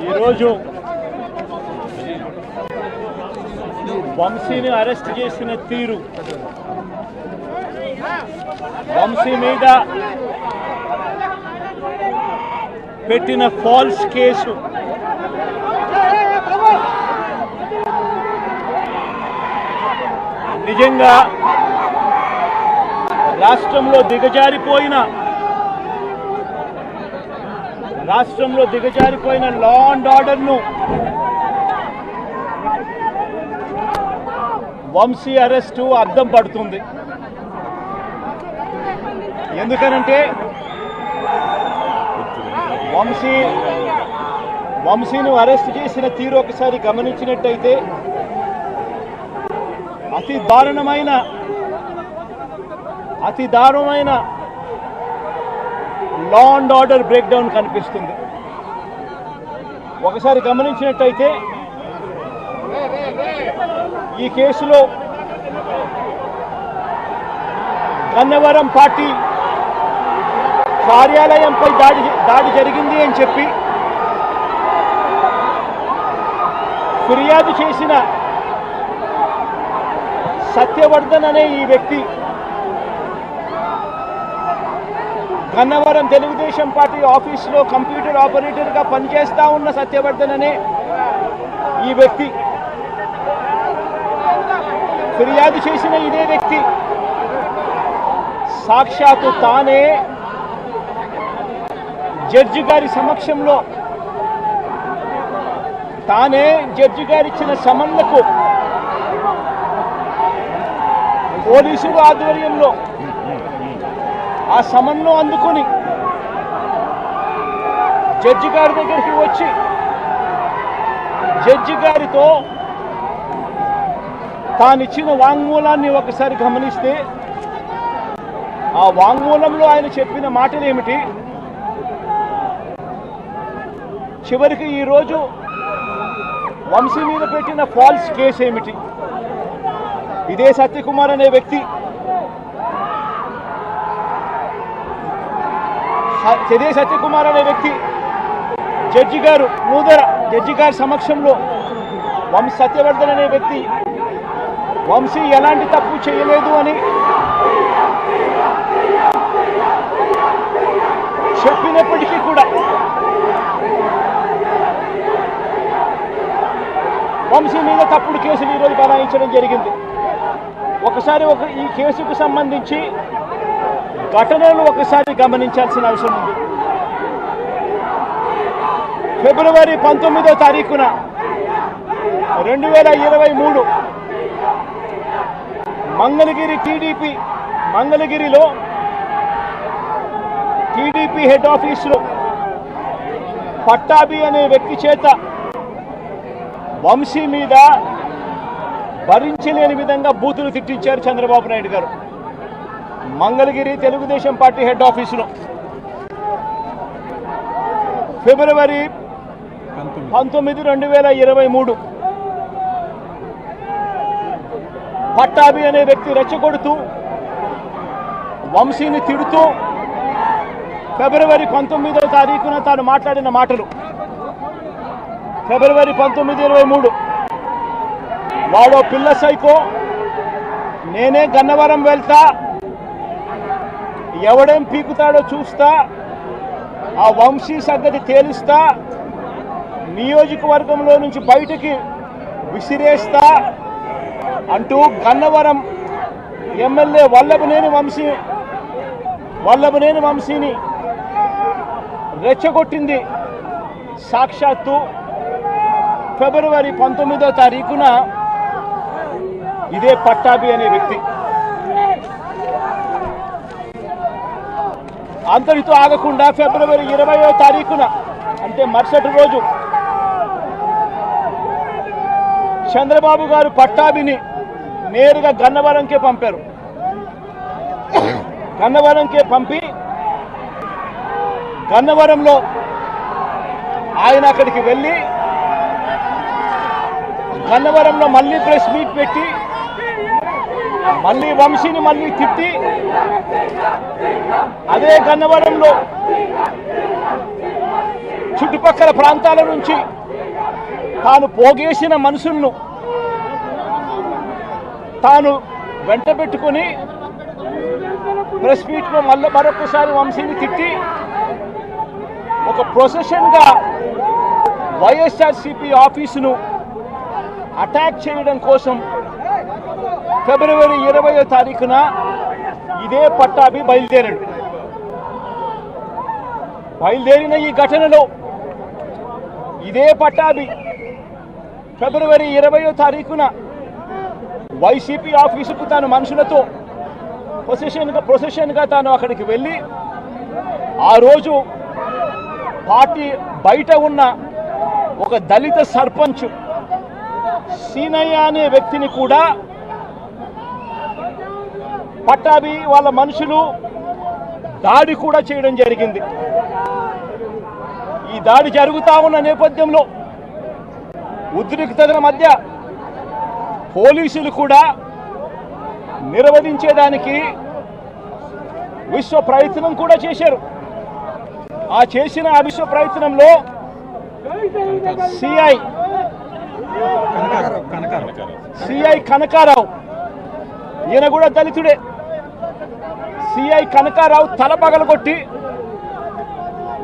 ఈరోజు వంశీని అరెస్ట్ చేసిన తీరు, వంశీ మీద పెట్టిన ఫాల్స్ కేసు నిజంగా రాష్ట్రంలో దిగజారిపోయిన లా అండ్ ఆర్డర్ను వంశీ అరెస్టు అద్దం పడుతుంది. ఎందుకనంటే వంశీని అరెస్ట్ చేసిన తీరు ఒకసారి గమనించినట్టయితే అతి దారుణమైన law and order break down కనిపిస్తుంది. ఒకసారి గమనించినట్టయితే ఈ కేసులో గన్నవరం పార్టీ కార్యాలయంపై దాడి జరిగింది అని చెప్పి ఫిర్యాదు చేసిన సత్యవర్ధన్ అనే ఈ వ్యక్తి, గన్నవరం తెలుగుదేశం పార్టీ ఆఫీసులో కంప్యూటర్ ఆపరేటర్గా పనిచేస్తూ ఉన్న సత్యవర్ధన్ అనే ఈ వ్యక్తి, ఫిర్యాదు చేసిన ఇదే వ్యక్తి సాక్షాత్తు తానే జడ్జి గారి సమక్షంలో జడ్జి గారిచ్చిన సమన్లకు పోలీసుల ఆధ్వర్యంలో ఆ సమన్ను అందుకొని జడ్జి గారి దగ్గరికి వచ్చి జడ్జి గారితో తానిచ్చిన వాంగ్మూలాన్ని ఒకసారి గమనిస్తే ఆ వాంగ్మూలంలో ఆయన చెప్పిన మాటలు ఏమిటి, చివరికి ఈరోజు వంశీ మీద పెట్టిన ఫాల్స్ కేసు ఏమిటి, ఇదే సత్యకుమార్ అనే వ్యక్తి జడ్జి గారు జడ్జి గారి సమక్షంలో సత్యవర్ధన్ అనే వ్యక్తి వంశీ ఎలాంటి తప్పు చేయలేదు అని చెప్పినప్పటికీ కూడా వంశీ మీద తప్పుడు కేసులు ఈరోజు బనాయించడం జరిగింది. ఒకసారి ఈ కేసుకు సంబంధించి ఘటనలు ఒకసారి గమనించాల్సిన అవసరం ఉంది. ఫిబ్రవరి 19వ తారీఖున 2023 మంగళగిరిలో టీడీపీ హెడ్ ఆఫీసులో పట్టాభి అనే వ్యక్తి చేత వంశీ మీద భరించలేని విధంగా బూతులు తిట్టించారు చంద్రబాబు నాయుడు గారు. మంగళగిరి తెలుగుదేశం పార్టీ హెడ్ ఆఫీసులో ఫిబ్రవరి 19, 2023 పట్టాభి అనే వ్యక్తి రెచ్చగొడుతూ వంశీని తిడుతూ ఫిబ్రవరి 19వ తారీఖున తాను మాట్లాడిన మాటలు, ఫిబ్రవరి 19, 23 వాడో పిల్ల సైకో, నేనే గన్నవరం వెళ్తా, ఎవడేం పీకుతాడో చూస్తా, ఆ వంశీ సంగతి తేలుస్తా, నియోజకవర్గంలో నుంచి బయటికి విసిరేస్తా అంటూ గన్నవరం ఎమ్మెల్యే వల్లభనేని వంశీని రెచ్చగొట్టింది సాక్షాత్తు ఫిబ్రవరి 19వ తారీఖున ఇదే పట్టాభి అనే వ్యక్తి అంతటితో ఆగకుండా ఫిబ్రవరి 20వ తారీఖున అంటే మరుసటి రోజు చంద్రబాబు గారు పట్టాభిని నేరుగా గన్నవరంకే పంపారు. గన్నవరంకే పంపి గన్నవరంలో ఆయన అక్కడికి వెళ్ళి గన్నవరంలో మళ్ళీ ప్రెస్ మీట్ పెట్టి మళ్ళీ వంశీని మళ్ళీ తిట్టి అదే గన్నవరంలో చుట్టుపక్కల ప్రాంతాల నుంచి తాను పోగేసిన మనుషులను తాను వెంట పెట్టుకుని ప్రెస్ మీట్లో మరొకసారి వంశీని తిట్టి ఒక ప్రొసెషన్గా వైఎస్ఆర్సీపీ ఆఫీసును అటాక్ చేయడం కోసం ఫిబ్రవరి 20వ తారీఖున ఇదే పట్టాభి బయలుదేరాడు. బయలుదేరిన ఈ ఘటనలో ఇదే పట్టాభి ఫిబ్రవరి 20వ తారీఖున వైసీపీ ఆఫీసుకు తాను మనుషులతో ప్రొసెషన్గా తాను అక్కడికి వెళ్ళి ఆ రోజు పార్టీ బయట ఉన్న ఒక దళిత సర్పంచ్ సీనయ్య అనే వ్యక్తిని కూడా పట్టాభి వాళ్ళ మనుషులు దాడి కూడా చేయడం జరిగింది. ఈ దాడి జరుగుతా ఉన్న నేపథ్యంలో ఉద్రిక్తతల మధ్య పోలీసులు కూడా నిర్వహించేదానికి విశ్వ ప్రయత్నం కూడా చేశారు. ఆ చేసిన విశ్వ ప్రయత్నంలో సిఐ కనకారావు, ఈయన కూడా దళితుడే, సిఐ కనకారావు తల పగలగొట్టి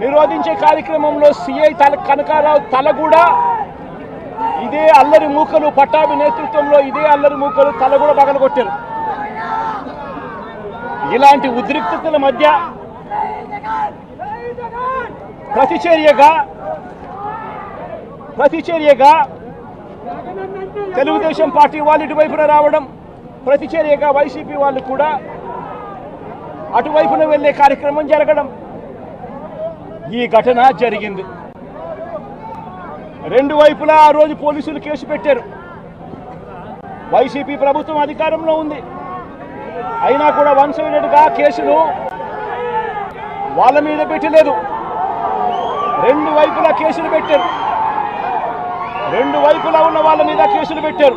నిరోధించే కార్యక్రమంలో సిఐ కనకారావు తల కూడా ఇదే అల్లరి మూకలు పట్టాభి నేతృత్వంలో ఇదే అల్లరి మూకలు తల కూడా పగలగొట్టారు. ఇలాంటి ఉద్రిక్తతల మధ్య ప్రతిచర్యగా తెలుగుదేశం పార్టీ వాళ్ళు ఇటువైపున రావడం, ప్రతిచర్యగా వైసీపీ వాళ్ళు కూడా అటువైపున వెళ్లే కార్యక్రమం జరగడం, ఈ ఘటన జరిగింది. రెండు వైపులా ఆ రోజు పోలీసులు కేసు పెట్టారు. వైసీపీ ప్రభుత్వం అధికారంలో ఉంది, అయినా కూడా వన్సైడెడ్గా కేసులు వాళ్ళ మీద పెట్టలేదు. రెండు వైపులా కేసులు పెట్టారు, రెండు వైపులా ఉన్న వాళ్ళ మీద కేసులు పెట్టారు.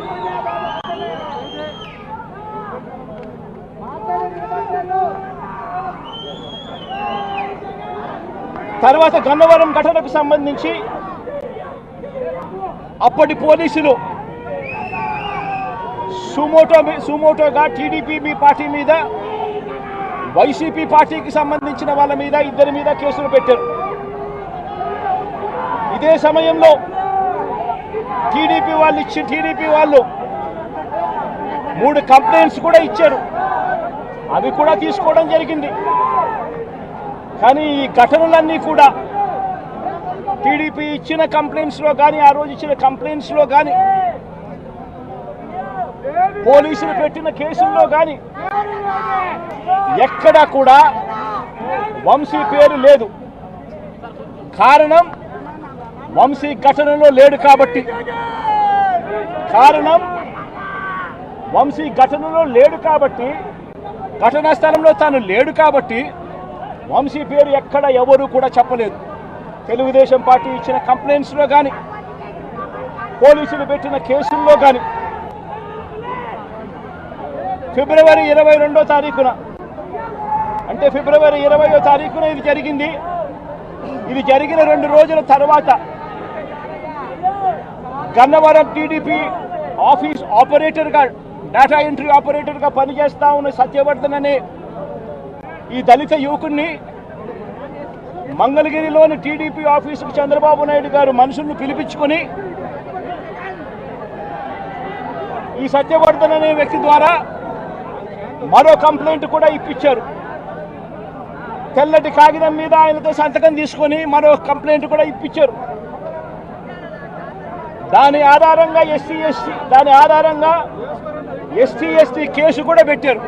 తర్వాత గన్నవరం ఘటనకు సంబంధించి అప్పటి పోలీసులు సుమోటోగా టీడీపీ పార్టీ మీద, వైసీపీ పార్టీకి సంబంధించిన వాళ్ళ మీద, ఇద్దరి మీద కేసులు పెట్టారు. ఇదే సమయంలో టీడీపీ వాళ్ళు 3 కంప్లైంట్స్ కూడా ఇచ్చారు, అవి కూడా తీసుకోవడం జరిగింది. కానీ ఈ ఘటనలన్నీ కూడా టీడీపీ ఇచ్చిన కంప్లైంట్స్లో కానీ, ఆ రోజు ఇచ్చిన కంప్లైంట్స్లో కానీ, పోలీసులు పెట్టిన కేసుల్లో కానీ ఎక్కడా కూడా వంశీ పేరు లేదు. కారణం వంశీ ఘటనలో లేడు కాబట్టి, ఘటనా స్థలంలో తాను లేడు కాబట్టి వంశీ పేరు ఎక్కడ ఎవరు కూడా చెప్పలేదు. తెలుగుదేశం పార్టీ ఇచ్చిన కంప్లైంట్స్లో కానీ, పోలీసులు పెట్టిన కేసుల్లో కానీ ఫిబ్రవరి 22వ తారీఖున అంటే ఫిబ్రవరి 20వ తారీఖున ఇది జరిగింది. ఇది జరిగిన 2 రోజుల తర్వాత గన్నవరం టీడీపీ ఆఫీస్ ఆపరేటర్గా, డేటా ఎంట్రీ ఆపరేటర్గా పనిచేస్తా ఉన్న సత్యవర్ధన్ అనే ఈ దళిత యువకుడిని మంగళగిరిలోని టీడీపీ ఆఫీసుకు చంద్రబాబు నాయుడు గారు మనుషులను పిలిపించుకొని ఈ సత్యవర్ధన్ అనే వ్యక్తి ద్వారా మరో కంప్లైంట్ కూడా ఇప్పించారు. తెల్లటి కాగితం మీద ఆయనతో సంతకం తీసుకొని మరో కంప్లైంట్ కూడా ఇప్పించారు. దాని ఆధారంగా ఎస్టీ ఎస్టీ కేసు కూడా పెట్టారు.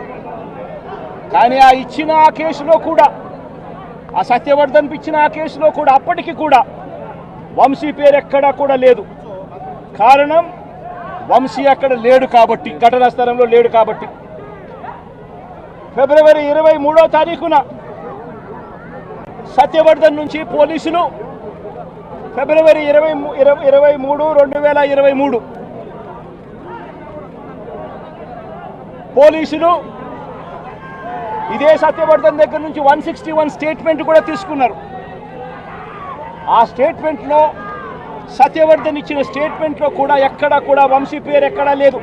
కానీ ఆ ఇచ్చిన ఆ కేసులో కూడా, ఆ సత్యవర్ధన్ ఇచ్చిన ఆ కేసులో కూడా అప్పటికి కూడా వంశీ పేరు ఎక్కడా కూడా లేదు. కారణం వంశీ అక్కడ లేడు కాబట్టి, ఘటనా స్థలంలో లేడు కాబట్టి. ఫిబ్రవరి 23వ తారీఖున సత్యవర్ధన్ నుంచి పోలీసులు ఫిబ్రవరి 23, 2023 పోలీసులు ఇదే సత్యవర్ధన్ దగ్గర నుంచి 161 స్టేట్మెంట్ కూడా తీసుకున్నారు. ఆ స్టేట్మెంట్లో సత్యవర్ధన్ ఇచ్చిన స్టేట్మెంట్లో కూడా ఎక్కడా కూడా వంశీ పేరు ఎక్కడా లేదు.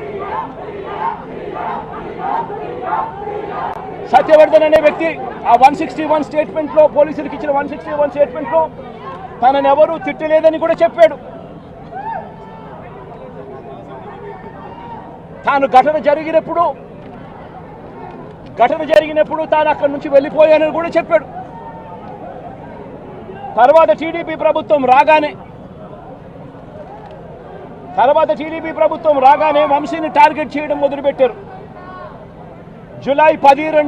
సత్యవర్ధన్ అనే వ్యక్తి ఆ 161 స్టేట్మెంట్లో, పోలీసులకు ఇచ్చిన 161 స్టేట్మెంట్లో తనని ఎవరూ తిట్టలేదని కూడా చెప్పాడు. తాను ఘటన జరిగినప్పుడు తాను అక్కడి నుంచి వెళ్ళిపోయానని కూడా చెప్పాడు. తర్వాత టీడీపీ ప్రభుత్వం రాగానే వంశీని టార్గెట్ చేయడం మొదలుపెట్టారు. జూలై 10,